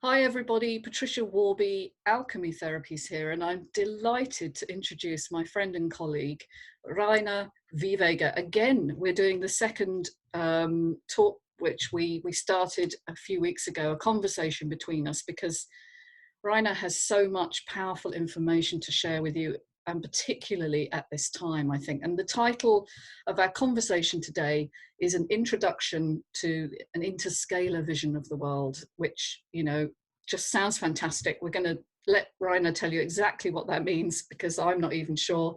Hi everybody, Patricia Worby, Alchemy Therapies here, and I'm delighted to introduce my friend and colleague, Rainer Viehweger. Again, we're doing the second talk, which we started a few weeks ago, a conversation between us, because Rainer has so much powerful information to share with you, and particularly at this time, I think. And the title of our conversation today is an introduction to an interscalar vision of the world, which, you know, just sounds fantastic. We're going to let Rainer tell you exactly what that means, because I'm not even sure.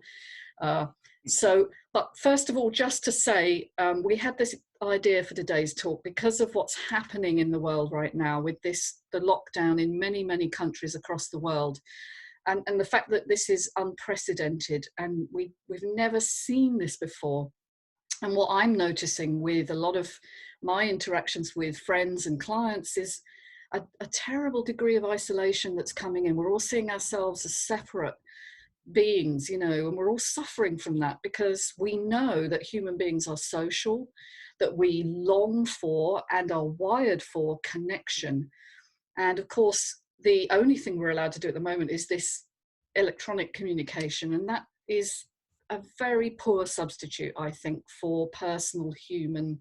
But first of all, just to say, we had this idea for today's talk because of what's happening in the world right now with the lockdown in many countries across the world. And the fact that this is unprecedented, and we've never seen this before. And what I'm noticing with a lot of my interactions with friends and clients is a terrible degree of isolation that's coming in. We're all seeing ourselves as separate beings, you know, and we're all suffering from that because we know that human beings are social, that we long for and are wired for connection. And of course, the only thing we're allowed to do at the moment is this electronic communication, and that is a very poor substitute, I think, for personal human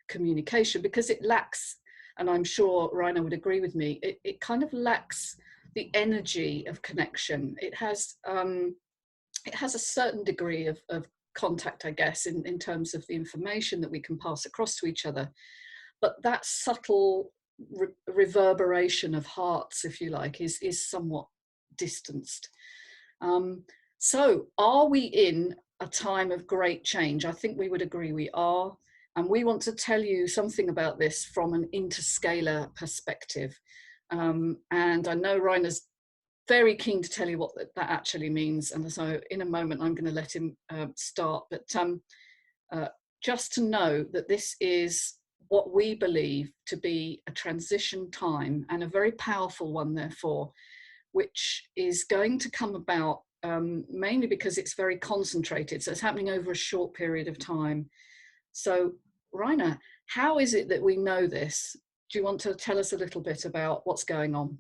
communication, because it lacks, and I'm sure Rainer would agree with me, it kind of lacks the energy of connection. It has a certain degree of contact, I guess, in terms of the information that we can pass across to each other, but that subtle reverberation of hearts, if you like, is somewhat distanced. So are we in a time of great change? I think we would agree we are. And we want to tell you something about this from an interscalar perspective. And I know Rainer's very keen to tell you what that actually means. And so in a moment, I'm going to let him start. But just to know that this is what we believe to be a transition time, and a very powerful one, therefore, which is going to come about mainly because it's very concentrated. So it's happening over a short period of time. So Rainer, how is it that we know this? Do you want to tell us a little bit about what's going on?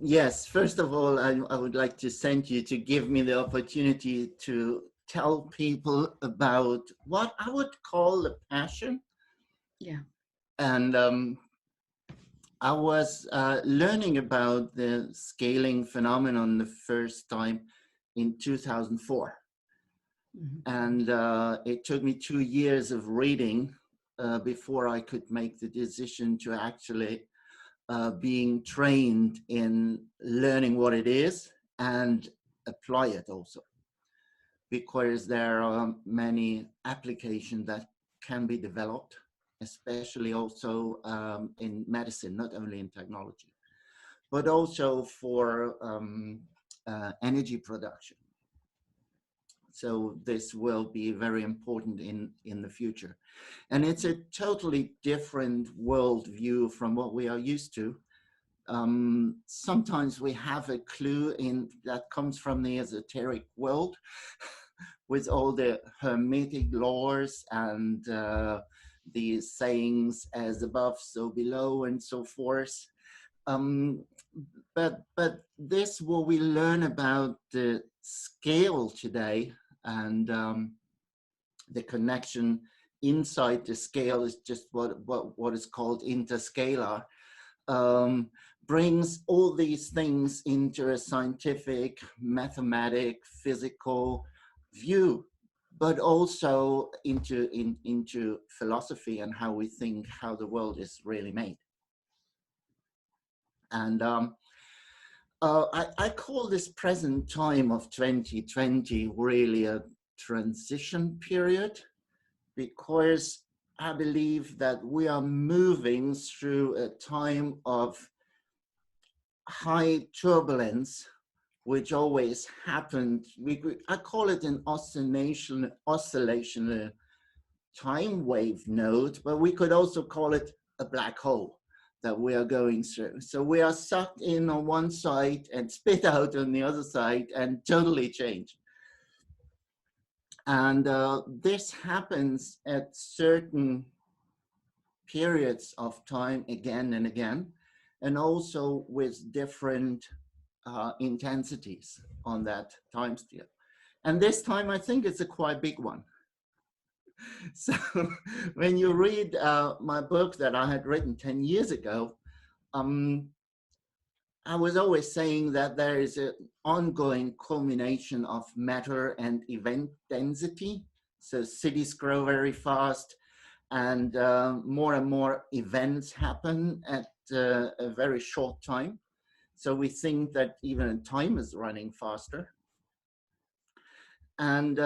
Yes, first of all, I would like to thank you to give me the opportunity to tell people about what I would call a passion. Yeah. And I was learning about the scaling phenomenon the first time in 2004. Mm-hmm. And it took me 2 years of reading before I could make the decision to actually being trained in learning what it is and apply it also, because there are many applications that can be developed, especially also in medicine, not only in technology, but also for energy production. So this will be very important in the future. And it's a totally different worldview from what we are used to. Sometimes we have a clue that comes from the esoteric world with all the hermetic laws and the sayings as above, so below, and so forth. But this, what we learn about the scale today, and the connection inside the scale is just what is called interscalar, brings all these things into a scientific, mathematic, physical view, but also into philosophy and how we think how the world is really made. And I call this present time of 2020 really a transition period, because I believe that we are moving through a time of high turbulence, which always happened. I call it an oscillational time wave node, but we could also call it a black hole that we are going through. So we are sucked in on one side and spit out on the other side and totally change. And this happens at certain periods of time again and again, and also with different intensities on that time scale. And this time, I think it's a quite big one. So when you read my book that I had written 10 years ago, I was always saying that there is an ongoing culmination of matter and event density. So cities grow very fast, and more events happen at a very short time. So we think that even time is running faster. And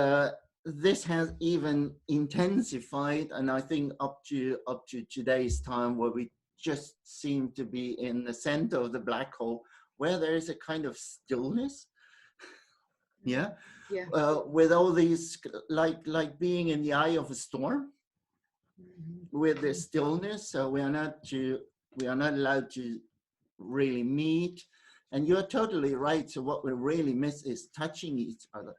this has even intensified, and I think up to today's time, where we just seem to be in the center of the black hole, where there is a kind of stillness. Yeah. With all these, like being in the eye of a storm, with the stillness. So we are not allowed to really meet. And you're totally right. So what we really miss is touching each other,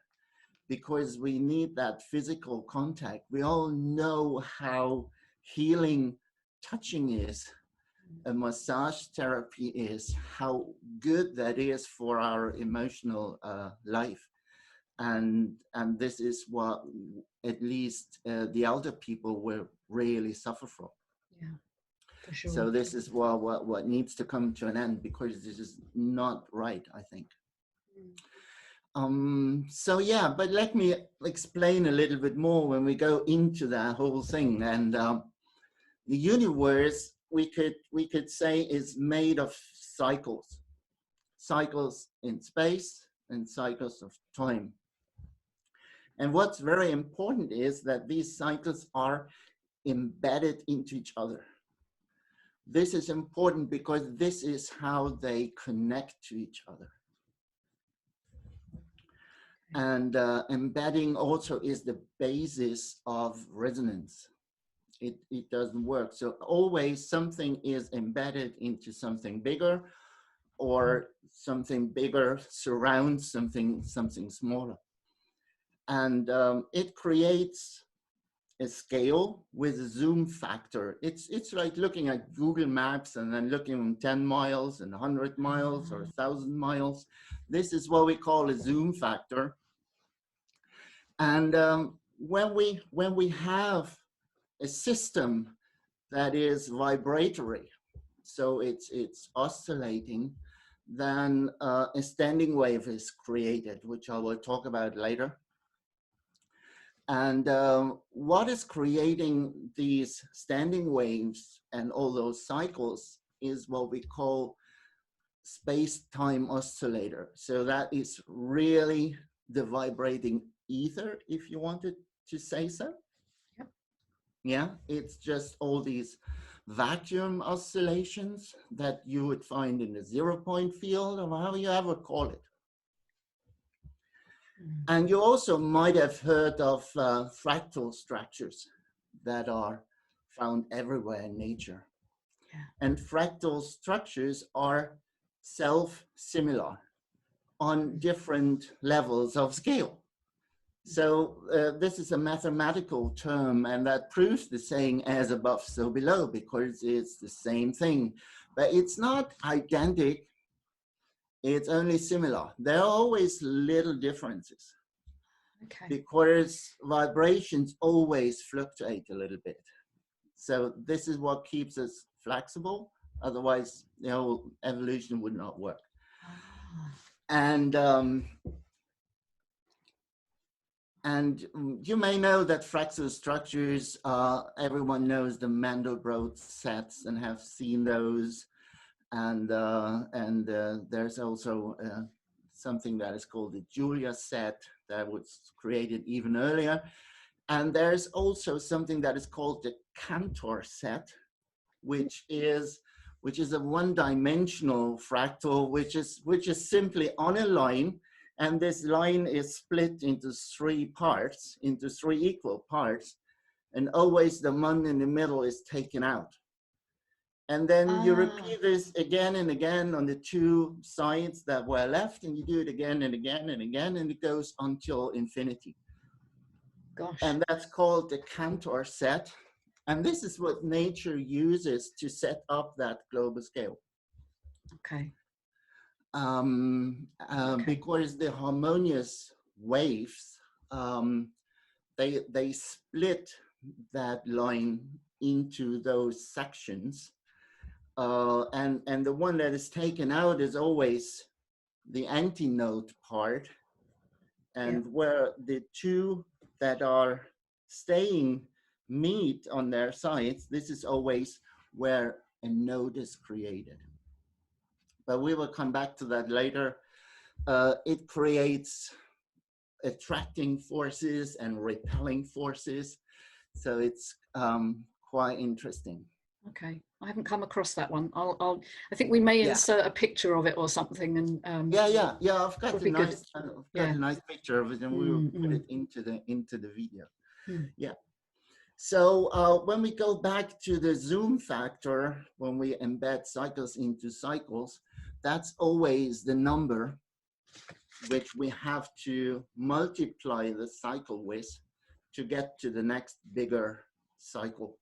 because we need that physical contact. We all know how healing touching is, a massage therapy is, how good that is for our emotional life. And this is what at least the elder people will really suffer from. Yeah, for sure. So this is what needs to come to an end, because this is not right, I think. So yeah, but let me explain a little bit more when we go into that whole thing. And the universe, we could say, is made of cycles in space and cycles of time. And what's very important is that these cycles are embedded into each other. This is important because this is how they connect to each other. And embedding also is the basis of resonance. It doesn't work. So always something is embedded into something bigger, or something bigger surrounds something smaller. And it creates a scale with a zoom factor. It's like looking at Google Maps and then looking 10 miles and 100 miles or 1,000 miles. This is what we call a zoom factor. And when we have a system that is vibratory, so it's oscillating, then a standing wave is created, which I will talk about later. And what is creating these standing waves and all those cycles is what we call space-time oscillator. So that is really the vibrating ether, if you wanted to say so. Yep. Yeah, it's just all these vacuum oscillations that you would find in the 0-point field, or however you ever call it. And you also might have heard of fractal structures that are found everywhere in nature. Yeah. And fractal structures are self-similar on different levels of scale. So this is a mathematical term, and that proves the saying as above, so below, because it's the same thing. But it's not identical. It's only similar. There are always little differences. Okay. Because vibrations always fluctuate a little bit. So this is what keeps us flexible. Otherwise, the whole evolution would not work. And you may know that fractal structures, everyone knows the Mandelbrot sets and have seen those. And there's also something that is called the Julia set that was created even earlier. And there's also something that is called the Cantor set, which is a one-dimensional fractal, which is simply on a line, and this line is split into three equal parts, and always the one in the middle is taken out. And then you repeat this again and again on the two sides that were left, and you do it again and again and again, and it goes until infinity. Gosh. And that's called the Cantor set. And this is what nature uses to set up that global scale. Okay. Because the harmonious waves, they split that line into those sections. And the one that is taken out is always the antinode part. And where the two that are staying meet on their sides, this is always where a node is created. But we will come back to that later. It creates attracting forces and repelling forces. So it's quite interesting. Okay, I haven't come across that one. I think we may insert a picture of it or something. And yeah. I've got a nice picture of it, and we will put it into the video. Yeah. So when we go back to the zoom factor, when we embed cycles into cycles, that's always the number which we have to multiply the cycle with to get to the next bigger cycle.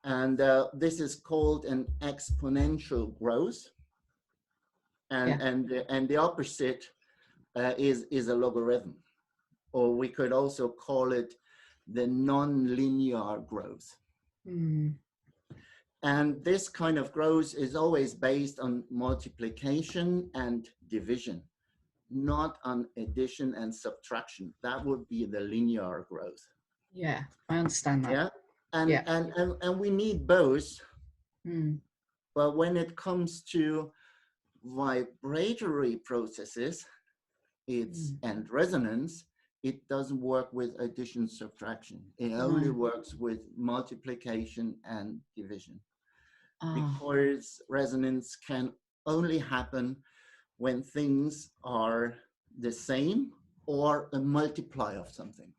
And this is called an exponential growth. And the opposite is a logarithm, or we could also call it the non-linear growth. And this kind of growth is always based on multiplication and division, not on addition and subtraction. That would be the linear growth. Yeah, I understand that. Yeah, and we need both. But when it comes to vibratory processes, and resonance, it doesn't work with addition, subtraction. It only works with multiplication and division. Because resonance can only happen when things are the same or a multiply of something.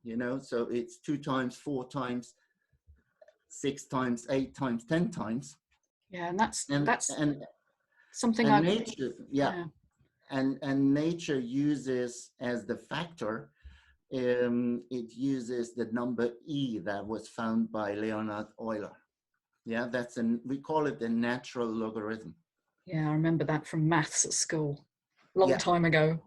You know, so it's 2 times, 4 times, 6 times, 8 times, 10 times. Yeah, and that's something and nature, and nature uses as the factor, it uses the number E that was found by Leonhard Euler. Yeah, we call it the natural logarithm. Yeah, I remember that from maths at school, long time ago.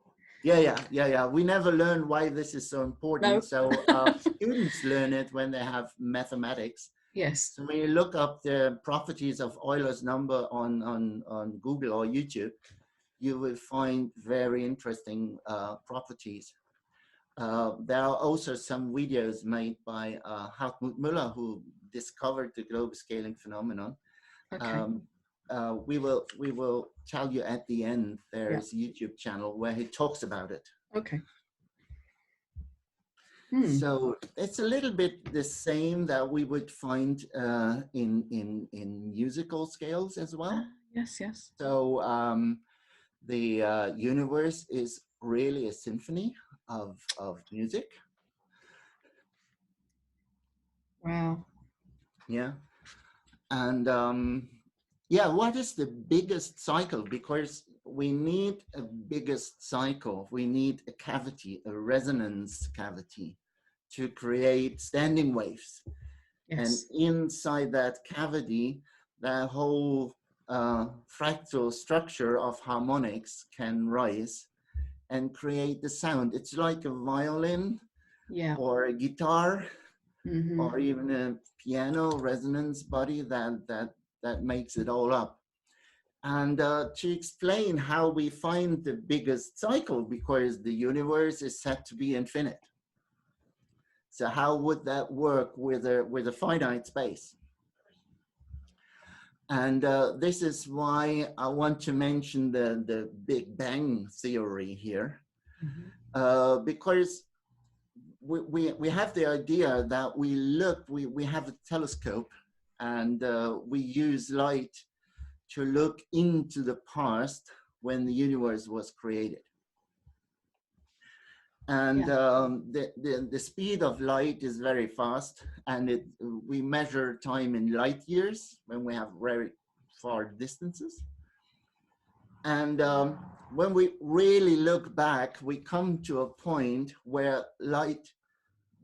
Yeah. We never learned why this is so important. No. So students learn it when they have mathematics. Yes. So when you look up the properties of Euler's number on Google or YouTube, you will find very interesting properties. There are also some videos made by Hartmut Müller, who discovered the global scaling phenomenon. Okay. We will tell you at the end, there's a YouTube channel where he talks about it. Okay. So it's a little bit the same that we would find in musical scales as well. Yes. So the universe is really a symphony of music. Wow. Yeah. And what is the biggest cycle? Because we need a biggest cycle. We need a cavity, a resonance cavity, to create standing waves. Yes. And inside that cavity, the whole fractal structure of harmonics can rise and create the sound. It's like a violin or a guitar or even a piano resonance body that makes it all up. And to explain how we find the biggest cycle, because the universe is said to be infinite. So how would that work with a finite space? And this is why I want to mention the Big Bang theory here, because we have the idea that we have a telescope, and we use light to look into the past when the universe was created. And the speed of light is very fast, and we measure time in light years when we have very far distances. And when we really look back, we come to a point where light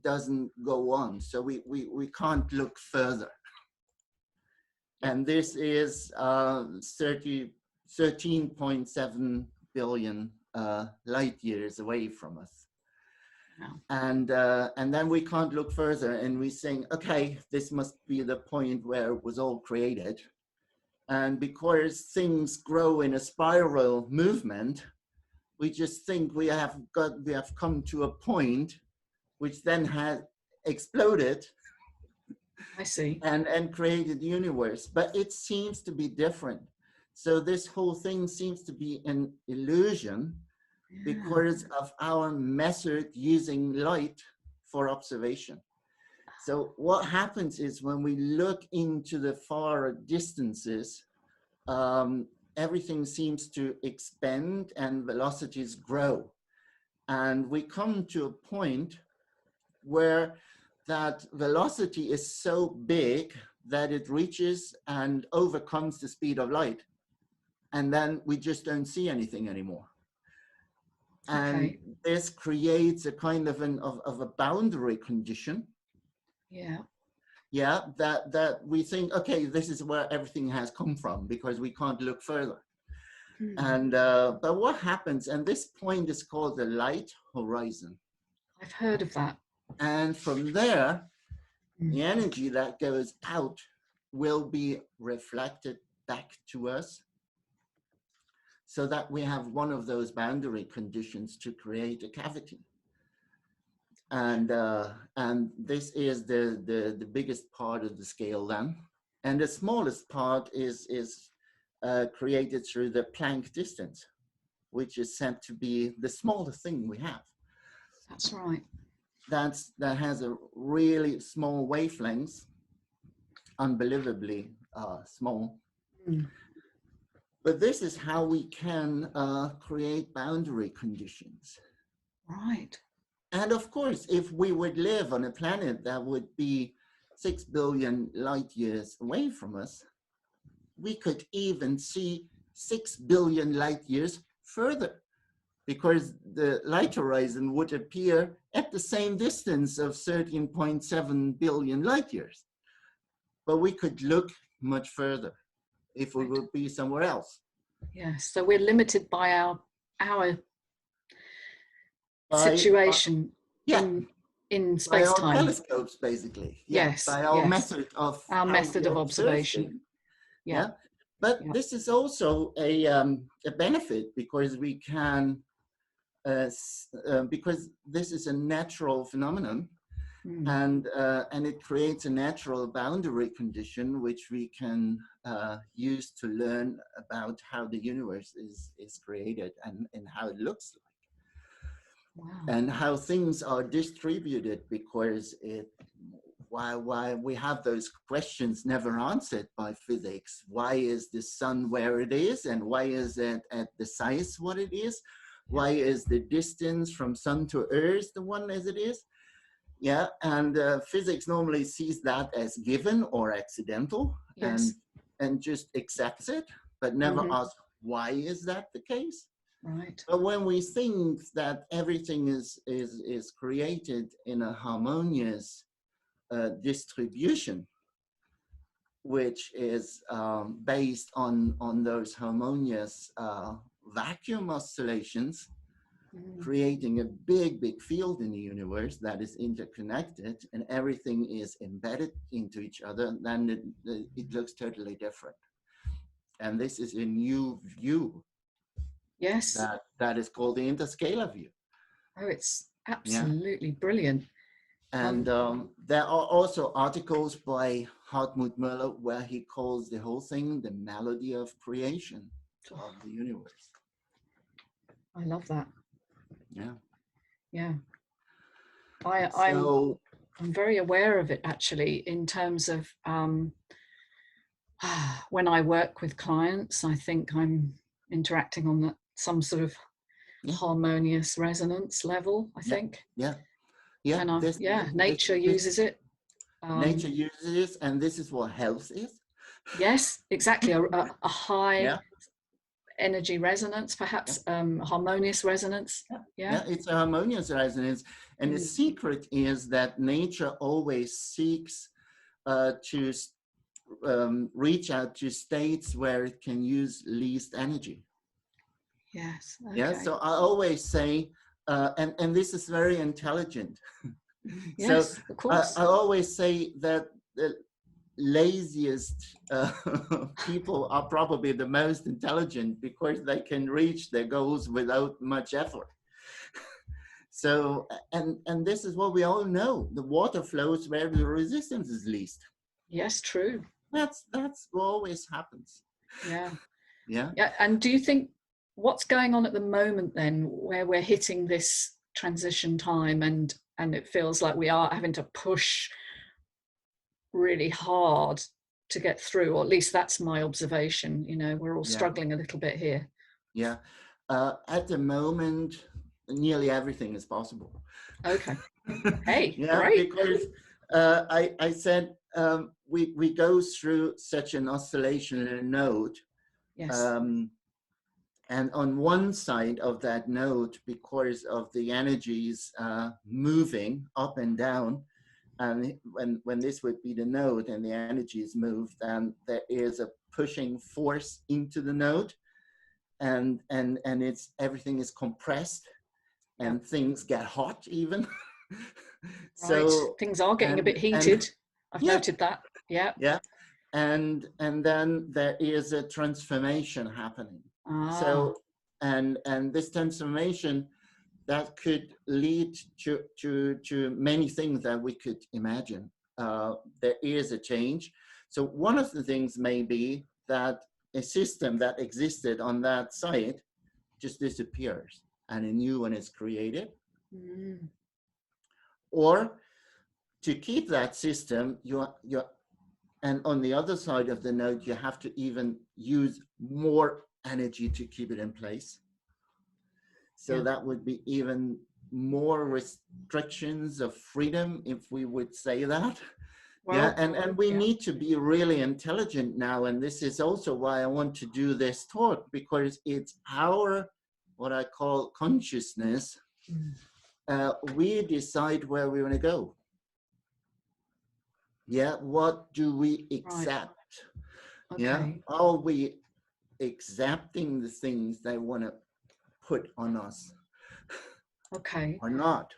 doesn't go on. So we can't look further. And this is 13.7 billion light years away from us. Wow. And then we can't look further, and we think, okay, this must be the point where it was all created. And because things grow in a spiral movement, we just think we have come to a point which then has exploded. I see. And created the universe, but it seems to be different. So this whole thing seems to be an illusion because of our method using light for observation. So what happens is when we look into the far distances, everything seems to expand and velocities grow. And we come to a point where that velocity is so big that it reaches and overcomes the speed of light. And then we just don't see anything anymore. And this creates a kind of a boundary condition. Yeah. Yeah, that we think, okay, this is where everything has come from because we can't look further. And but what happens, and this point is called the light horizon. I've heard of that. And from there, the energy that goes out will be reflected back to us, so that we have one of those boundary conditions to create a cavity. And this is the biggest part of the scale then. And the smallest part is created through the Planck distance, which is said to be the smallest thing we have. That's right. That has a really small wavelength, unbelievably small. But this is how we can create boundary conditions. Right. And of course, if we would live on a planet that would be 6 billion light years away from us, we could even see 6 billion light years further, because the light horizon would appear at the same distance of 13.7 billion light years. But we could look much further if we would be somewhere else. Yes, so we're limited by our situation in space-time. By our telescopes, basically. Yeah. Yes. By our method of observation. Yeah. But this is also a benefit, because we can, because this is a natural phenomenon, and it creates a natural boundary condition which we can use to learn about how the universe is created and how it looks like. Wow. And how things are distributed, because why we have those questions never answered by physics. Why is the sun where it is, and why is it at the size what it is? Why is the distance from sun to earth the one as it is? Yeah, and physics normally sees that as given or accidental, and just accepts it, but never asks, why is that the case? Right. But when we think that everything is created in a harmonious distribution, which is based on those harmonious vacuum oscillations, creating a big field in the universe that is interconnected, and everything is embedded into each other, then it looks totally different. And this is a new view. Yes. That is called the Interscalar view. Oh, it's absolutely brilliant. And there are also articles by Hartmut Müller where he calls the whole thing the Malady of Creation of the universe. I love that. Yeah. Yeah. I'm very aware of it, actually, in terms of when I work with clients. I think I'm interacting on some sort of harmonious resonance level, I think. Yeah. And nature uses it. Nature uses it, and this is what health is. Yes, exactly. A high energy resonance, perhaps harmonious resonance. Yeah, it's a harmonious resonance. And the secret is that nature always seeks to reach out to states where it can use least energy. Yes. Okay. Yeah. So I always say, and this is very intelligent. Yes, So of course. I always say that the laziest people are probably the most intelligent because they can reach their goals without much effort. So, and this is what we all know. The water flows where the resistance is least. Yes, true. That's what always happens. Yeah. Yeah. Yeah. And do you think what's going on at the moment then, where we're hitting this transition time and it feels like we are having to push really hard to get through, or at least that's my observation, you know, we're all struggling a little bit here. Yeah. At the moment, nearly everything is possible. Okay. Hey, yeah, great. because I said we go through such an oscillation in a node. Yes. And on one side of that node, because of the energies moving up and down, and when this would be the node and the energy is moved, then there is a pushing force into the node, and it's everything is compressed, and things get hot even. So right. Things are getting a bit heated. I've noted that. Yeah. Yeah. And then there is a transformation happening. So and this transformation that could lead to many things that we could imagine. There is a change. So one of the things may be that a system that existed on that site just disappears and a new one is created. Or to keep that system, and on the other side of the node, you have to even use more energy to keep it in place. So that would be even more restrictions of freedom, if we would say that. Well, and we need to be really intelligent now. And this is also why I want to do this talk, because it's our, what I call consciousness. We decide where we want to go. Yeah, what do we accept? Right. Okay. Yeah, are we accepting the things they want to put on us? Okay. Or not?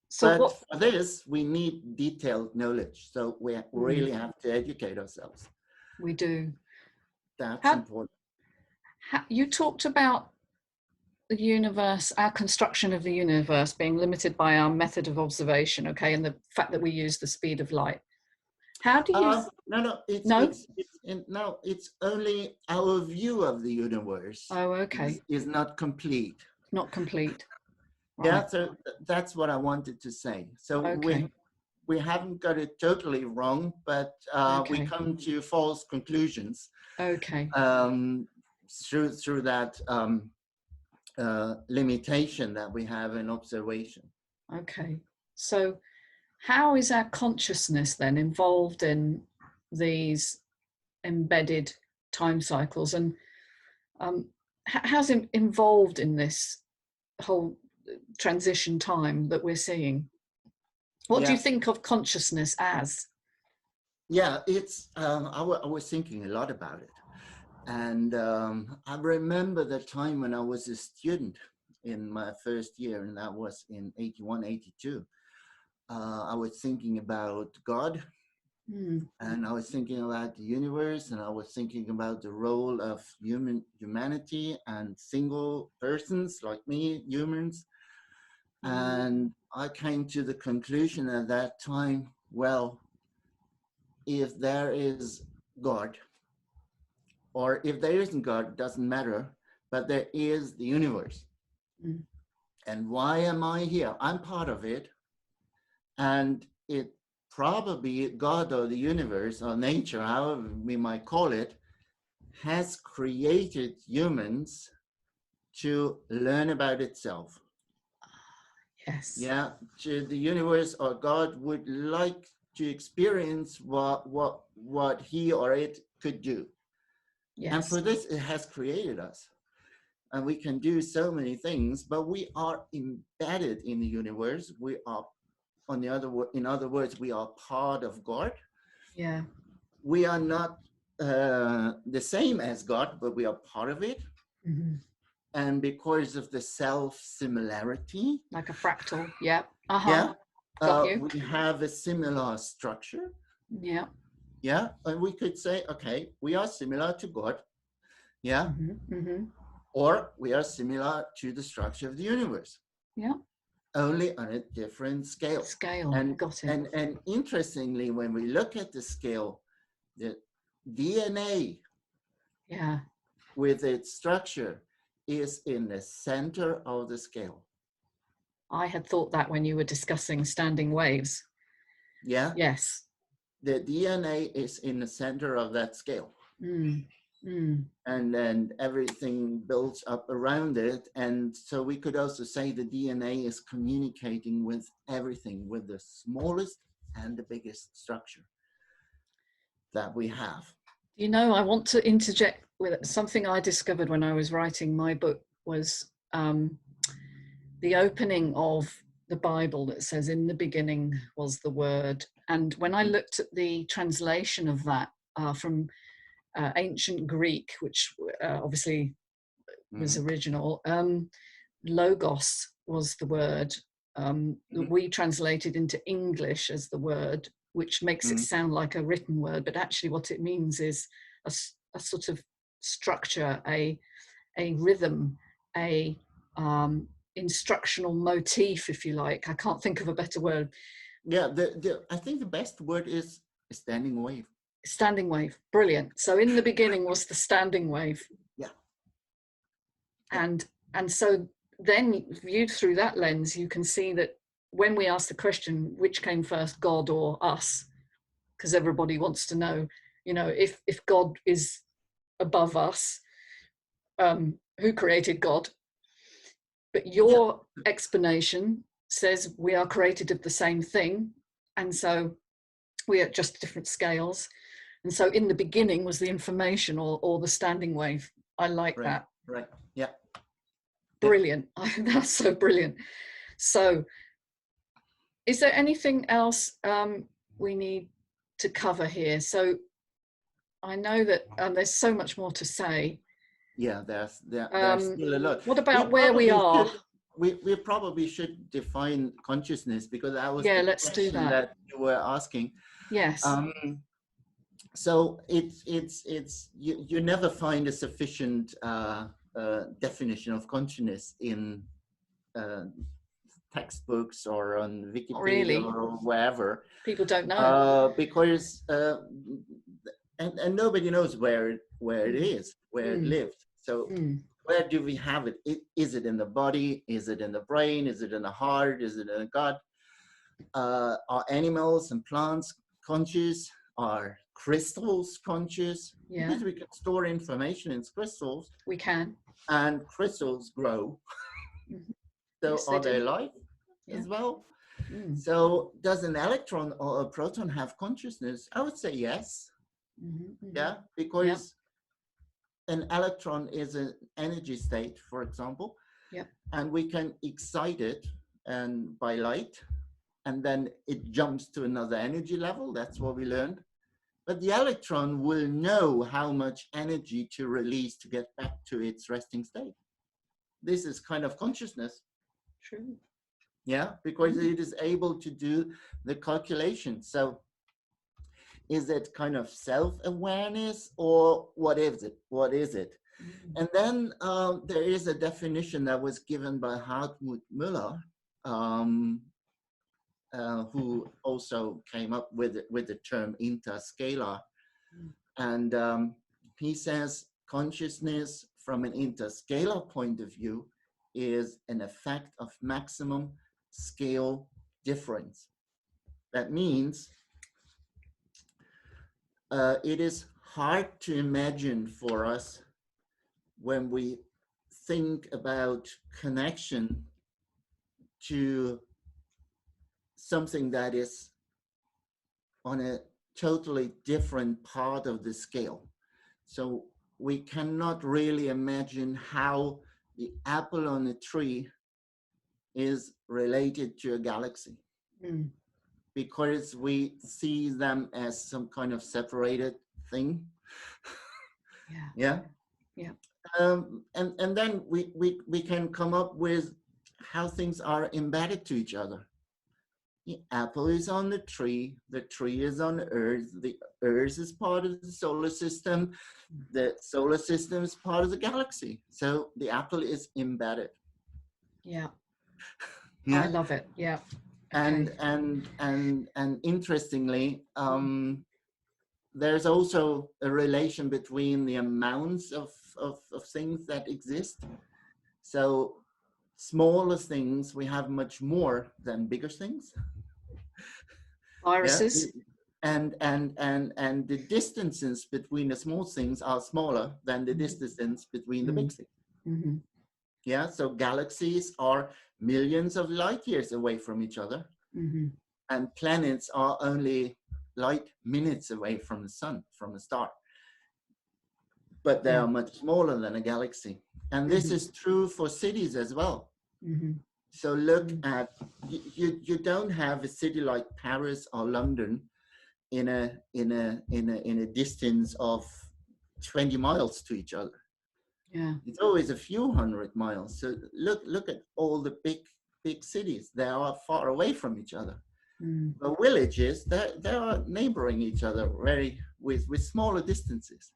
So but for this, we need detailed knowledge. So we really have to educate ourselves. We do. That's important. You talked about the universe, our construction of the universe being limited by our method of observation, okay, and the fact that we use the speed of light. How do you? No, it's only our view of the universe. Oh, okay. Is not complete. Not complete. Right. Yeah, so that's what I wanted to say. So we haven't got it totally wrong, but we come to false conclusions. Okay. Through that limitation that we have in observation. Okay. So how is our consciousness then involved in these embedded time cycles, and how's it involved in this whole transition time that we're seeing? What do you think of consciousness as? Yeah, it's I was thinking a lot about it, and I remember the time when I was a student in my first year, and that was in 81, 82. I was thinking about God, and I was thinking about the universe, and I was thinking about the role of humanity and single persons like me, humans. And I came to the conclusion at that time, well, if there is God, or if there isn't God, it doesn't matter, but there is the universe. And why am I here? I'm part of it. And it probably God or the universe or nature, however we might call it, has created humans to learn about itself. Yes. Yeah, the universe or God would like to experience what he or it could do. Yes. And for this, it has created us. and we can do so many things, but we are embedded in the universe. We are, in other words, we are part of God. Yeah. We are not the same as God, but we are part of it. Mm-hmm. And because of the self-similarity, Like a fractal. Yeah. yeah, Got you. we have a similar structure. Yeah. Yeah, and we could say, okay, we are similar to God. Yeah. Mm-hmm. Mm-hmm. Or we are similar to the structure of the universe. Yeah. Only on a different scale. Got it. And interestingly, when we look at the scale, the DNA, yeah, with its structure, is in the center of the scale. I had thought that when you were discussing standing waves. Yeah. Yes. The DNA is in the center of that scale. Mm. Mm. And then everything builds up around it. And so we could also say the DNA is communicating with everything, with the smallest and the biggest structure that we have. You know, I want to interject with something I discovered when I was writing my book was the opening of the Bible that says, in the beginning was the Word. And when I looked at the translation of that from ancient Greek, which obviously was original, logos was the word that we translated into English as the word, which makes it sound like a written word, but actually what it means is a sort of structure, a rhythm, a instructional motif, if you like. I can't think of a better word. Yeah, I think the best word is a standing wave. Standing wave, brilliant. So in the beginning was the standing wave. Yeah. And so then viewed through that lens, you can see that when we ask the question, which came first, God or us? Because everybody wants to know, you know, if God is above us, who created God? But your explanation says we are created of the same thing. And so we are just different scales. And so in the beginning was the information or the standing wave. I like that. Right. Yeah. Brilliant. That's so brilliant. So is there anything else we need to cover here? So I know that there's so much more to say. Yeah, there's still a lot. What about where we are? We probably should define consciousness, because that was the let's do question that you were asking. Yes. So you never find a sufficient definition of consciousness in textbooks or on Wikipedia or wherever. People don't know. Because and nobody knows where it is, where it lived. So where do we have it? Is it in the body? Is it in the brain? Is it in the heart? Is it in the gut? Are animals and plants conscious? Are crystals conscious? Yeah. Because we can store information in crystals. We can. And crystals grow. So yes, are they alive as well? So does an electron or a proton have consciousness? I would say yes. Yeah, because an electron is an energy state, for example. Yeah. And we can excite it by light, and then it jumps to another energy level. That's what we learned. But the electron will know how much energy to release to get back to its resting state. This is kind of consciousness. True. Yeah, because it is able to do the calculation. So is it kind of self-awareness, or what is it? What is it? And then there is a definition that was given by Hartmut Müller, who also came up with the term interscalar. And he says consciousness from an interscalar point of view is an effect of maximum scale difference. That means it is hard to imagine for us when we think about connection to something that is on a totally different part of the scale. So we cannot really imagine how the apple on a tree is related to a galaxy, because we see them as some kind of separated thing. Yeah. And then we can come up with how things are embedded to each other. The apple is on the tree is on Earth, the Earth is part of the solar system is part of the galaxy. So the apple is embedded. Yeah. Yeah. I love it. Yeah. Okay. And interestingly, there's also a relation between the amounts of things that exist. So smaller things we have much more than bigger things. Viruses. Yeah? And the distances between the small things are smaller than the distance between the big things. Yeah, so galaxies are millions of light years away from each other, and planets are only light minutes away from the sun, from a star. But they are much smaller than a galaxy. And this is true for cities as well. So look at, you don't have a city like Paris or London in a distance of 20 miles to each other. Yeah. It's always a few hundred miles. So look at all the big cities. They are far away from each other. The villages, they are neighboring each other with smaller distances.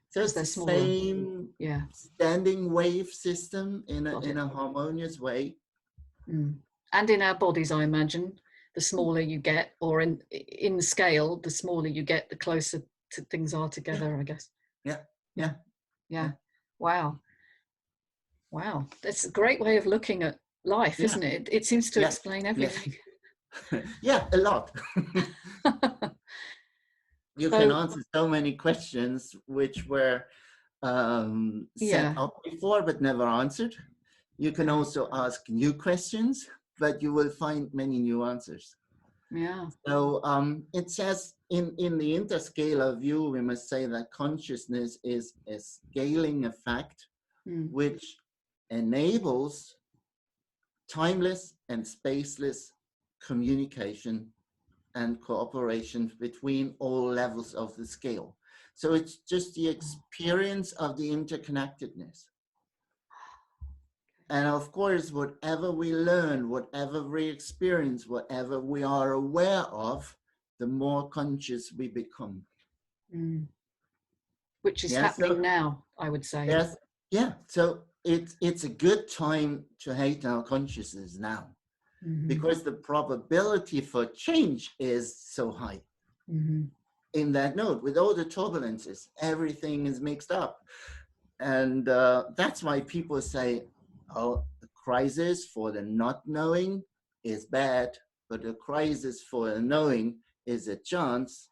So it's the same standing wave system in a harmonious way. And in our bodies, I imagine, the smaller you get, or in scale, the smaller you get, the closer things are together, I guess. Yeah. Wow. That's a great way of looking at life, isn't it? It seems to explain everything. Yeah, a lot. You can answer so many questions which were set up before but never answered. You can also ask new questions, but you will find many new answers. Yeah. So it says in the interscalar view, we must say that consciousness is a scaling effect which enables timeless and spaceless communication and cooperation between all levels of the scale. So it's just the experience of the interconnectedness. And of course, whatever we learn, whatever we experience, whatever we are aware of, the more conscious we become. Which is happening now, I would say. Yes. Yeah. So it's a good time to hate our consciousness now, because the probability for change is so high. In that note, with all the turbulences, everything is mixed up. And that's why people say, oh, the crisis for the not knowing is bad, but the crisis for the knowing is a chance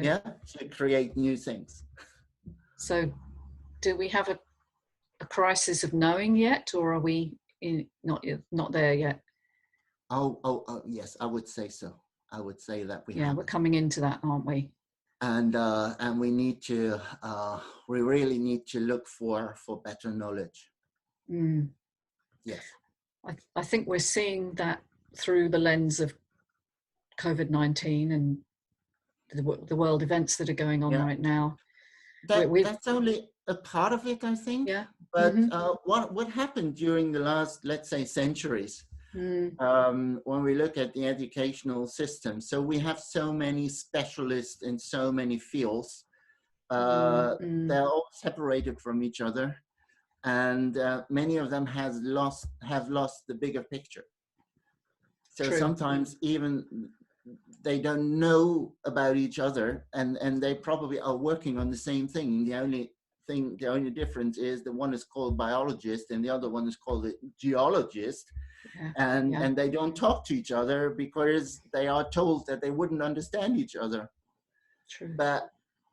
to create new things. So do we have a crisis of knowing yet, or are we not there yet? Oh, yes, I would say so. I would say that we have. We're coming into that, aren't we? And we need to, we really need to look for better knowledge. Yes. I think we're seeing that through the lens of COVID-19 and the world events that are going on right now. That's only a part of it, I think. Yeah. But what happened during the last, let's say, centuries, when we look at the educational system? So we have so many specialists in so many fields. They're all separated from each other, and many of them have lost the bigger picture. So sometimes even they don't know about each other, and they probably are working on the same thing. The only difference is the one is called biologist and the other one is called a geologist. And they don't talk to each other because they are told that they wouldn't understand each other. But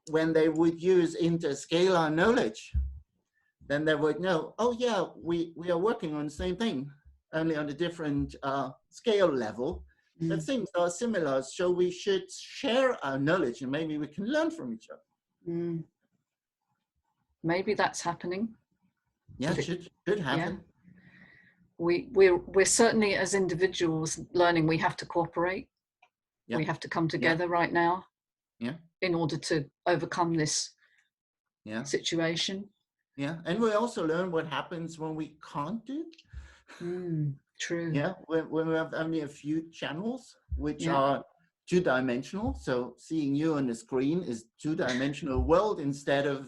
when they would use interscalar knowledge, then they would know, oh yeah, we are working on the same thing, only on a different scale level. But things are similar, so we should share our knowledge and maybe we can learn from each other. Maybe that's happening. Yeah, it should happen. Yeah. We're certainly, as individuals, learning we have to cooperate. Yeah. We have to come together right now. Yeah. In order to overcome this situation. Yeah, and we also learn what happens when we can't do. True. Yeah, when we have only a few channels which are two-dimensional. So seeing you on the screen is two-dimensional world instead of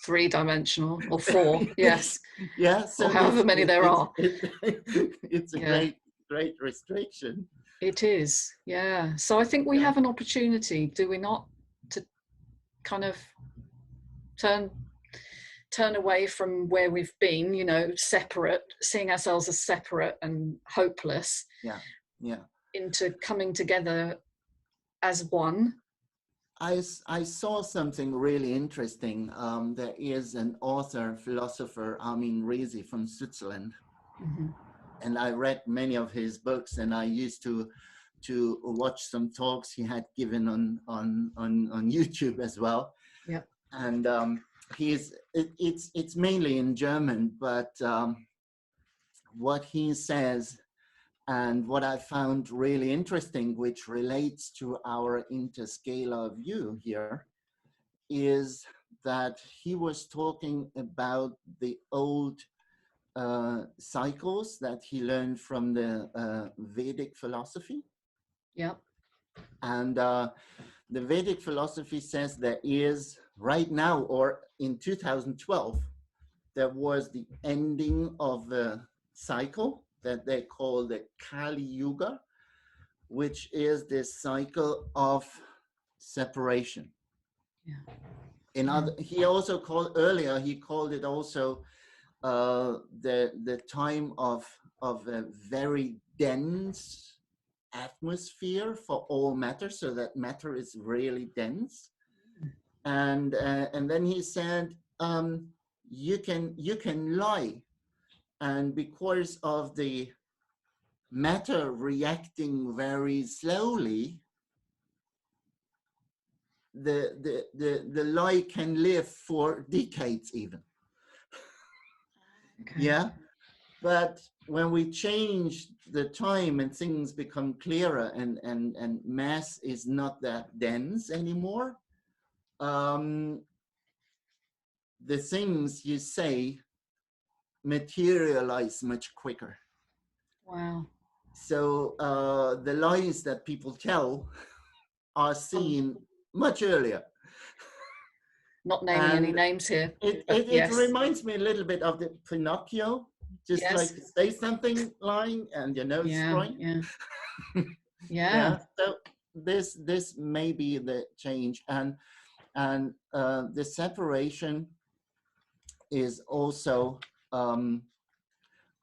three-dimensional or four. Yes. Yeah. So or however many there are. It's a great restriction. It is. Yeah. So I think we have an opportunity, do we not, to kind of turn away from where we've been, you know, separate, seeing ourselves as separate and hopeless. Yeah. Into coming together as one. I saw something really interesting. There is an author, philosopher, Armin Resi from Switzerland. And I read many of his books, and I used to watch some talks he had given on YouTube as well. Yeah. And it's mainly in German, but what he says and what I found really interesting, which relates to our interscalar view here, is that he was talking about the old cycles that he learned from the Vedic philosophy. Yeah. And the Vedic philosophy says there is right now, or in 2012, there was the ending of the cycle that they call the Kali Yuga, which is this cycle of separation. He also called earlier, he called it also the time of a very dense atmosphere for all matter, so that matter is really dense. And then he said, you can lie, and because of the matter reacting very slowly, the lie can live for decades even. Yeah, but when we change the time and things become clearer and mass is not that dense anymore, the things you say materialize much quicker. Wow. So the lies that people tell are seen much earlier. Not naming any names here. It reminds me a little bit of the Pinocchio, just like say something lying and your nose is growing. Yeah. So this may be the change, and the separation is also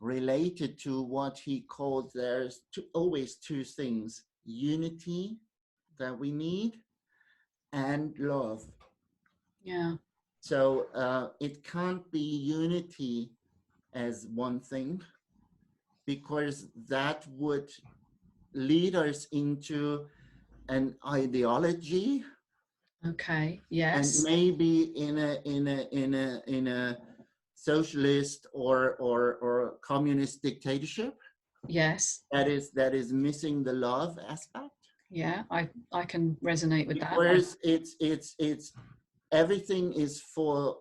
related to what he called there's always two things: unity that we need and love. Yeah. So it can't be unity as one thing, because that would lead us into an ideology. Okay. Yes. And maybe in a socialist or communist dictatorship. Yes. That is missing the love aspect. Yeah, I can resonate with that. Whereas it's everything is for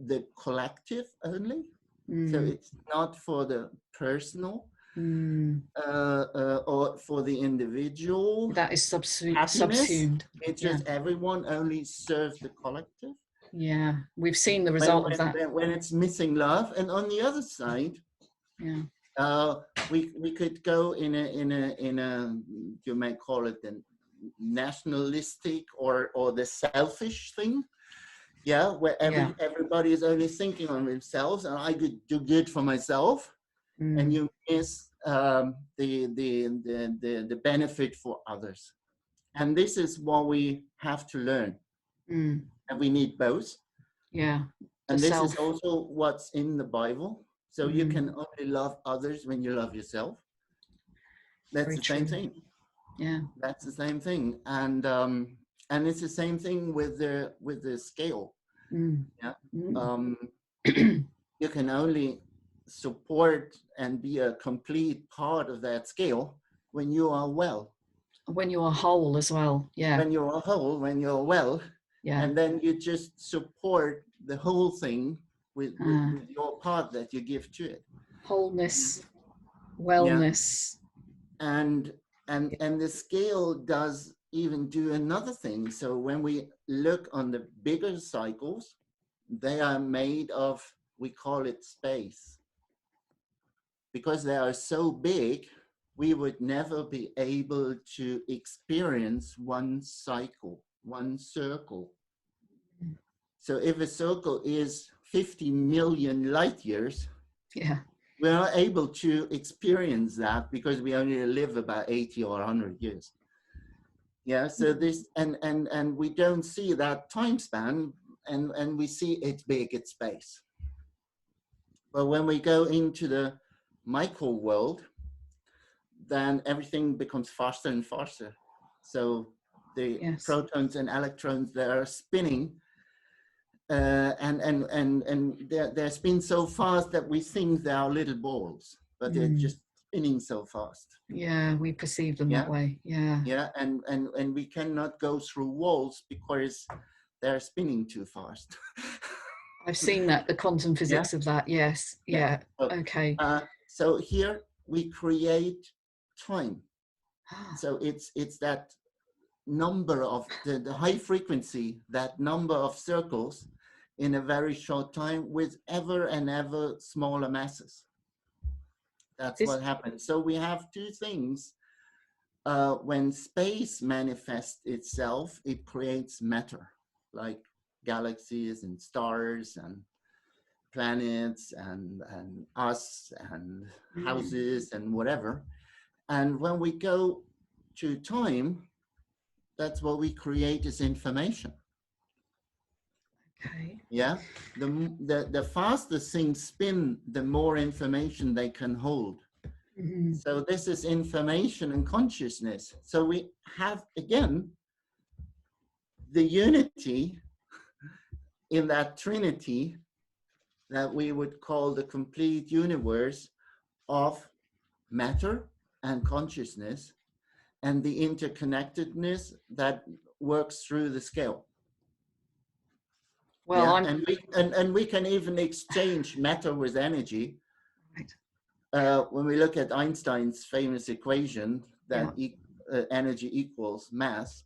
the collective only. So it's not for the personal or for the individual. That is subsumed. It's just everyone only serves the collective. Yeah, we've seen the result of that. When it's missing love. And on the other side, we could go in a you may call it the nationalistic or the selfish thing. Yeah, where everybody is only thinking on themselves, and I could do good for myself, and you miss the benefit for others. And this is what we have to learn. And we need both. Yeah. And this is also what's in the Bible. So you can only love others when you love yourself. That's the same thing. Yeah. That's the same thing. And it's the same thing with the scale. Yeah. you can only support and be a complete part of that scale when you are well. When you are whole as well, yeah. When you're whole, when you're well, yeah. And then you just support the whole thing with your part that you give to it. Wholeness, wellness. Yeah. And the scale does even do another thing. So when we look on the bigger cycles, they are made of, we call it space. Because they are so big, we would never be able to experience one cycle, one circle. So if a circle is 50 million light years, we're not able to experience that because we only live about 80 or 100 years. Yeah, so this, and we don't see that time span, and we see it's big, it's space. But when we go into the micro world, then everything becomes faster and faster. So the protons and electrons that are spinning, and they're spinning so fast that we think they are little balls, but they're just spinning so fast. Yeah, we perceive them that way. Yeah. Yeah, and we cannot go through walls because they're spinning too fast. I've seen that, the quantum physics of that. Yes. Yeah. So, okay. So here we create time. So it's that number of the high frequency, that number of circles in a very short time with ever and ever smaller masses. That's what happens. So we have two things. When space manifests itself, it creates matter, like galaxies and stars and planets and us and houses and whatever. And when we go to time, that's what we create as information. Okay. Yeah. The faster things spin, the more information they can hold. So this is information and consciousness. So we have, again, the unity in that trinity that we would call the complete universe of matter and consciousness, and the interconnectedness that works through the scale. Well, and we can even exchange matter with energy. Right. When we look at Einstein's famous equation that energy equals mass,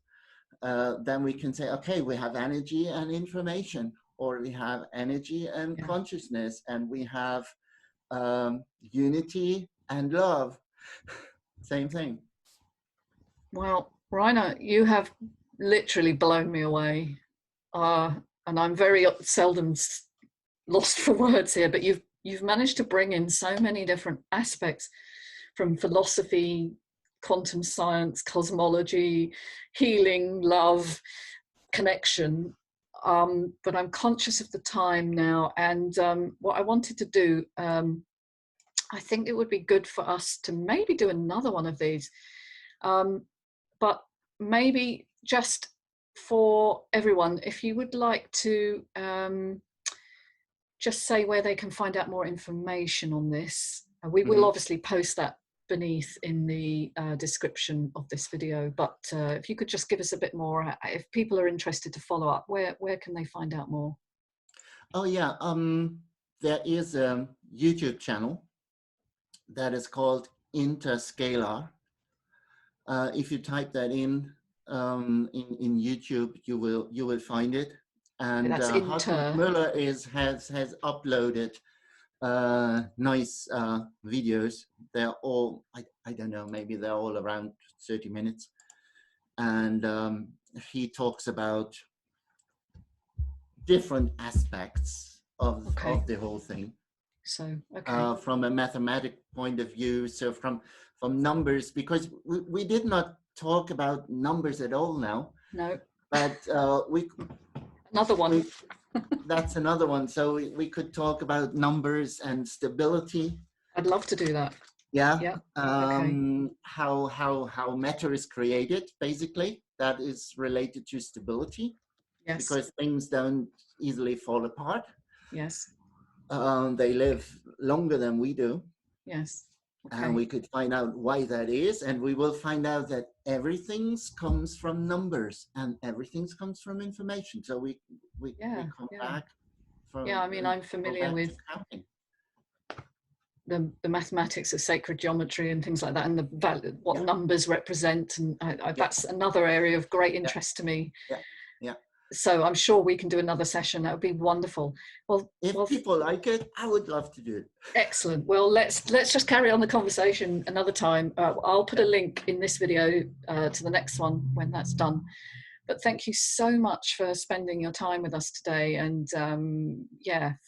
then we can say, okay, we have energy and information, or we have energy and consciousness, and we have unity and love. Same thing. Well, Rainer, you have literally blown me away. And I'm very seldom lost for words here, but you've managed to bring in so many different aspects, from philosophy, quantum science, cosmology, healing, love, connection. But I'm conscious of the time now, and what I wanted to do, I think it would be good for us to maybe do another one of these, but maybe just for everyone, if you would like to just say where they can find out more information on this. We will obviously post that beneath in the description of this video, but if you could just give us a bit more, if people are interested to follow up, where can they find out more? Oh yeah, there is a YouTube channel that is called Interscalar. If you type that in YouTube, you will find it. And Hartmut Müller has uploaded nice videos. They're all, I don't know, maybe they're all around 30 minutes. And he talks about different aspects of the whole thing. So, from a mathematic point of view, so from numbers, because we did not talk about numbers at all now. No. But another one. That's another one. So we could talk about numbers and stability. I'd love to do that. Yeah. How matter is created, basically, that is related to stability. Yes. Because things don't easily fall apart. Yes. They live longer than we do. Yes. Okay. And we could find out why that is, and we will find out that everything comes from numbers and everything comes from information. So we come back from. Yeah, I mean, I'm familiar with the mathematics of sacred geometry and things like that, and what numbers represent, and that's another area of great interest to me. Yeah. So I'm sure we can do another session. That would be wonderful. Well, if people like it, I would love to do it. Excellent. Well, let's just carry on the conversation another time. I'll put a link in this video to the next one when that's done. But thank you so much for spending your time with us today, and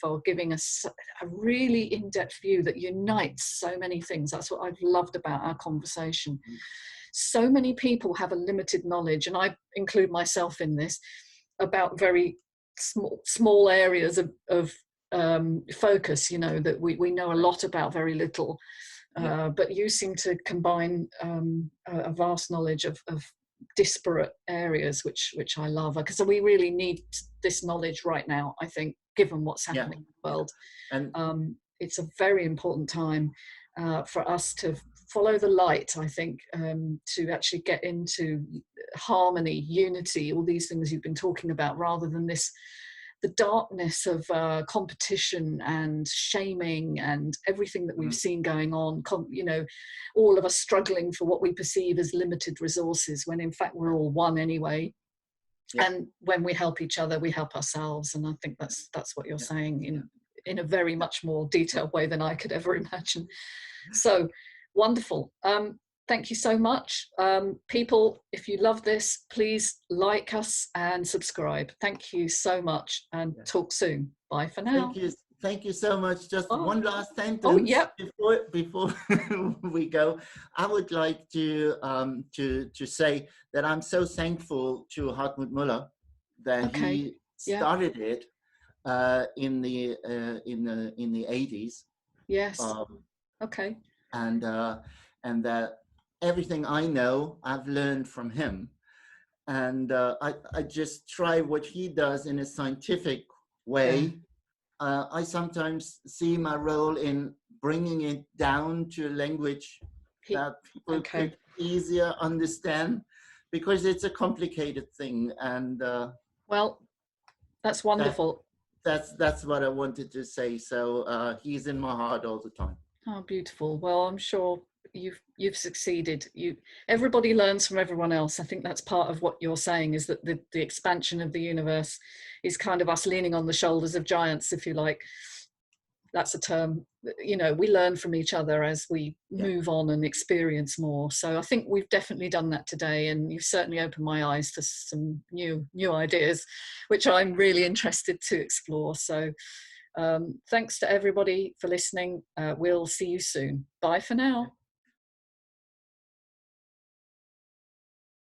for giving us a really in-depth view that unites so many things. That's what I've loved about our conversation. So many people have a limited knowledge, and I include myself in this, about very small areas of focus, you know, that we know a lot about very little, but you seem to combine a vast knowledge of disparate areas, which I love, because we really need this knowledge right now, I think, given what's happening in the world. And it's a very important time for us to follow the light, I think, to actually get into harmony, unity, all these things you've been talking about, rather than the darkness of competition and shaming and everything that we've seen going on, you know, all of us struggling for what we perceive as limited resources, when in fact we're all one anyway. And when we help each other, we help ourselves. And I think that's what you're saying in a very much more detailed way than I could ever imagine. So wonderful. Thank you so much. People, if you love this, please like us and subscribe. Thank you so much, and talk soon. Bye for now. Thank you so much. Just one last sentence before we go. I would like to say that I'm so thankful to Hartmut Müller that he started it in the 80s. Yes. And that everything I know, I've learned from him. And I just try what he does in a scientific way. I sometimes see my role in bringing it down to a language that people could easier understand, because it's a complicated thing. And well, that's wonderful. That's what I wanted to say. So he's in my heart all the time. Oh, beautiful. Well, I'm sure you've succeeded. Everybody learns from everyone else. I think that's part of what you're saying, is that the expansion of the universe is kind of us leaning on the shoulders of giants, if you like. That's a term. You know, we learn from each other as we move on and experience more. So I think we've definitely done that today, and you've certainly opened my eyes to some new ideas, which I'm really interested to explore. So thanks to everybody for listening. We'll see you soon. Bye for now.